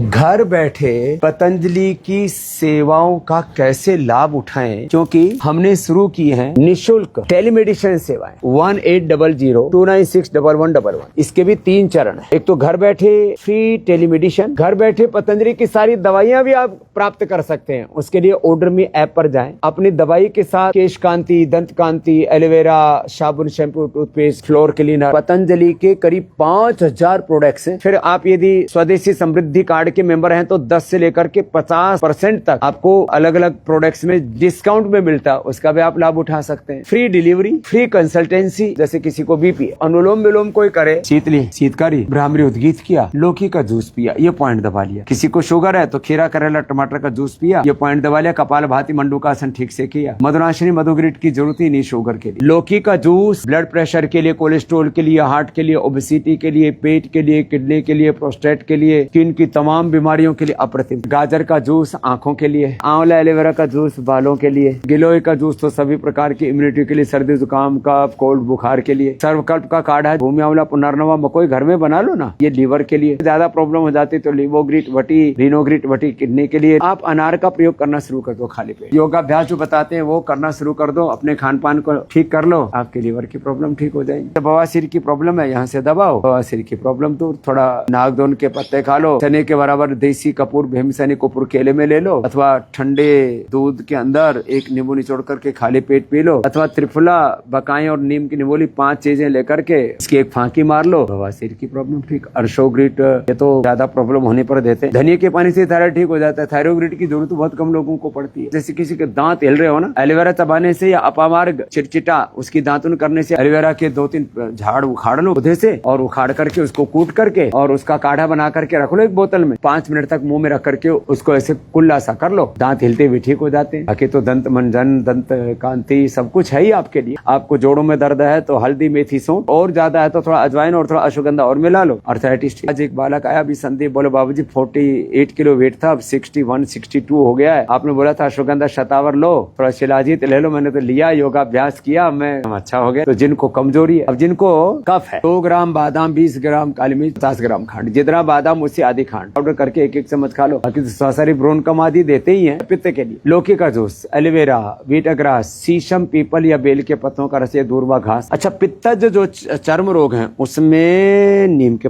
घर बैठे पतंजलि की सेवाओं का कैसे लाभ उठाएं, क्योंकि हमने शुरू की है निशुल्क टेलीमेडिसिन सेवाएं 1800-296-1111। इसके भी 3 चरण है। एक तो घर बैठे फ्री टेलीमेडिसिन, घर बैठे पतंजलि की सारी दवाइयां भी आप प्राप्त कर सकते हैं। उसके लिए ऑर्डर मी ऐप पर जाएं, अपनी दवाई के साथ केश कांति, दंत कांति, एलोवेरा, साबुन, shampoo, toothpaste, floor cleaner, Patanjali के करीब 5000 प्रोडक्ट्स हैं। फिर आप यदि स्वदेशी समृद्धि कार्ड के मेंबर हैं तो 10 से लेकर के 50% तक आपको अलग अलग प्रोडक्ट्स में डिस्काउंट में मिलता है, उसका भी आप लाभ उठा सकते हैं। फ्री डिलीवरी, फ्री कंसल्टेंसी, जैसे किसी को बीपी, अनुलोम विलोम कोई करे, शीतली, शीतकारी, भ्रामरी उद्गीत किया, लौकी का जूस पिया, ये पॉइंट दबा लिया। किसी को शुगर है तो खीरा, करेला, टमाटर का जूस पिया, ये पॉइंट दबा लिया। कपाल भाती मंडूकासन ठीक से किया। मधुनाशिनी मधुग्रिट की जरूरत ही नहीं शुगर के लिए। लौकी का जूस ब्लड प्रेशर के लिए, कोलेस्ट्रोल के लिए, हार्ट के लिए, ओबेसिटी के लिए, पेट के लिए, किडनी के लिए, प्रोस्टेट के लिए, स्किन की तमाम बीमारियों के लिए अप्रतिम। गाजर का जूस आंखों के लिए, आंवला एलोवेरा का जूस बालों के लिए, गिलोय का जूस तो सभी प्रकार की इम्यूनिटी के लिए, सर्दी जुकाम कफ कोल्ड बुखार के लिए। सर्वकल्प का काढ़ा, भूमि आंवला, पुनर्नवा, मकोई घर में बना लो ना, ये लीवर के लिए। ज्यादा प्रॉब्लम हो जाती तो लिवोग्रिट वटी, रिनोग्रिट वटी किडनी के लिए। आप अनार का प्रयोग करना शुरू कर दो खाली पेट। योगाभ्यास जो बताते हैं वो करना शुरू कर दो, अपने खान पान को ठीक कर लो, आपके लीवर की प्रॉब्लम ठीक हो जाएगी। बवासीर की प्रॉब्लम है, यहाँ से दबाओ, बवासीर की प्रॉब्लम दूर। थोड़ा नागदोन के पत्ते खा लो, चने के बराबर देसी कपूर, भीमसेनी कपूर केले में ले लो, अथवा ठंडे दूध के अंदर एक नींबू निचोड़ करके खाली पेट पी लो, अथवा त्रिफला, बकाएं और नीम की निमोली 5 चीजें लेकर के इसकी एक फांकी मार लो, बवासीर की प्रॉब्लम ठीक। अर्शोग्रिट ये तो ज्यादा प्रॉब्लम होने पर देते हैं। धनिया के पानी से थायराइड ठीक हो जाता है। थायरोग्रिट की जरूरत बहुत कम लोगों को पड़ती है। जैसे किसी के दांत हिल रहे हो ना, एलोवेरा चबाने से या अपामार्ग चिटचिटा उसकी दांतुन करने से एलोवेरा के 2-3 झाड़ उखाड़ लो पौधे से, और उखाड़ करके उसको कूट करके और उसका काढ़ा बना करके रख लो एक बोतल में। 5 मिनट तक मुंह में रख करके उसको ऐसे कुल्ला सा कर लो, दांत हिलते भी ठीक हो जाते हैं। बाकी तो दंत मंजन, दंत कांति सब कुछ है ही आपके लिए। आपको जोड़ों में दर्द है तो हल्दी, मेथी, सौंफ, और ज्यादा है तो थोड़ा अजवाइन और थोड़ा अश्वगंधा और मिला लो। अर्थराइटिस। आज एक बालक आया अभी, संदीप, बोले बाबूजी 48 किलो वेट था, अब 61-62 हो गया है। आपने बोला था अश्वगंधा शतावर लो, थोड़ा शिलाजीत ले लो, मैंने तो लिया, योगाभ्यास किया, मैं अच्छा हो गया। तो जिनको कमजोरी है, अब जिनको कफ है, 2 ग्राम बादाम, 20 ग्राम काली मिर्च, 50 ग्राम खंड, जितना बादाम उससे आधी खंड पाउडर करके 1-1 चम्मच खा लो। बाकी तो सारी ब्रोन कम आदि देते ही है पित्त के लिए। लौकी का जूस, एलोवेरा, वीटाग्रास, शीशम, पीपल या बेल के पत्तों का रस, दूर्वा घास। अच्छा, पित्तज जो चर्म रोग है उसमें नीम के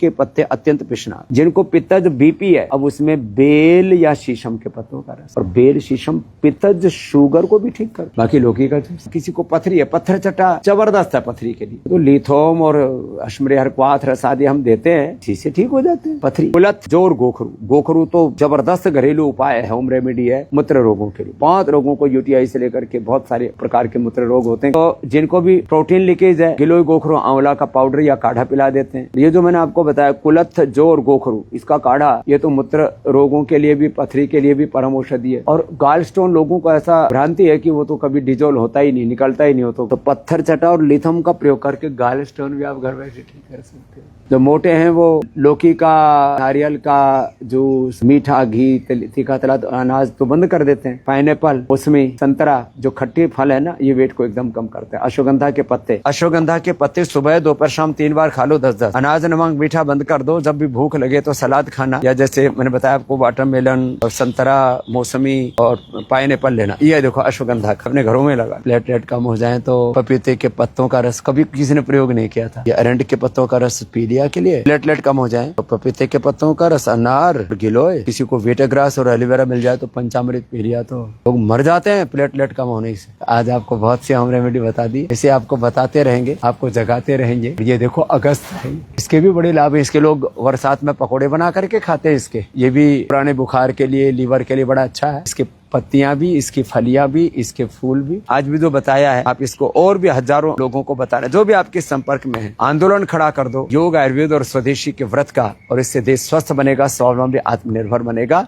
पत्ते अत्यंत पिछना। जिनको पित्तज बीपी है, अब उसमें बेल या शीशम के पत्तों का रस, और बेल, शीशम, पित्तज शुगर को भी ठीक कर। बाकी लौकी का जूस। किसी को पथरी है, पत्थर चटा जबरदस्त है पथरी के लिए, तो लिथोम और अश्मरे हरक्वाथ रस आदि हम देते हैं, इसी से ठीक हो जाते हैं पथरी। कुलत, जोर, गोखरू तो जबरदस्त घरेलू उपाय है, होम रेमेडी है मूत्र रोगों के लिए। 5 रोगों को, यूटीआई से लेकर के बहुत सारे प्रकार के मूत्र रोग होते हैं। तो जिनको भी प्रोटीन लीकेज है, गिलोय, गोखरू, आंवला का पाउडर या काढ़ा पिला देते हैं। ये जो मैंने आपको बताया कुलथ, जोर, गोखरू, इसका काढ़ा, ये तो मूत्र रोगों के लिए भी, पथरी के लिए भी परम औषधि है। और गाल स्टोन, लोगों को ऐसा भ्रांति है कि वो तो कभी डिजोल्व होता ही नहीं, निकलता ही नहीं होता, तो पत्थर चटा और लिथम का प्रयोग करके गाल स्टोन भी आप घर बैठे ठीक कर सकते हो। जो मोटे हैं वो लौकी का, नारियल का जूस, मीठा घी, तीखा तला अनाज तो बंद कर देते हैं। पाइनएप्पल, मौसमी, संतरा, जो खट्टे फल है ना, ये वेट को एकदम कम करते हैं। अश्वगंधा के पत्ते सुबह, दोपहर, शाम 3 बार खा लो 10-10। अनाज, नमक, मीठा बंद कर दो। जब भी भूख लगे तो सलाद खाना, या जैसे मैंने बताया आपको वाटरमेलन और संतरा, मौसमी और पाइनएप्पल लेना। ये देखो अश्वगंधा अपने घरों में लगा। प्लेटलेट कम हो जाए तो पपीते के पत्तों का रस, कभी किसी ने प्रयोग नहीं किया था। या अरंड के पत्तों का रस पी लिया के लिए प्लेटलेट कम हो जाए तो पपीते के पत्तों का रस, अनार, गिलोय, किसी को वीटाग्रास और एलोवेरा मिल जाए तो पंचामृत पी लिया, तो लोग मर जाते हैं प्लेटलेट कम होने से। आज आपको बहुत सी होम रेमेडी बता दी, इसे आपको बताते रहेंगे, आपको जगाते रहेंगे। ये देखो अगस्त है, इसके भी बड़े लाभ है। इसके लोग बरसात में पकौड़े बना करके खाते हैं इसके। ये भी पुराने बुखार के लिए, लीवर के लिए बड़ा अच्छा है। इसके पत्तियां भी, इसकी फलियां भी, इसके फूल भी। आज भी जो बताया है आप इसको और भी हजारों लोगों को बताना, जो भी आपके संपर्क में है। आंदोलन खड़ा कर दो योग, आयुर्वेद और स्वदेशी के व्रत का, और इससे देश स्वस्थ बनेगा, स्वावलंबी, आत्मनिर्भर बनेगा।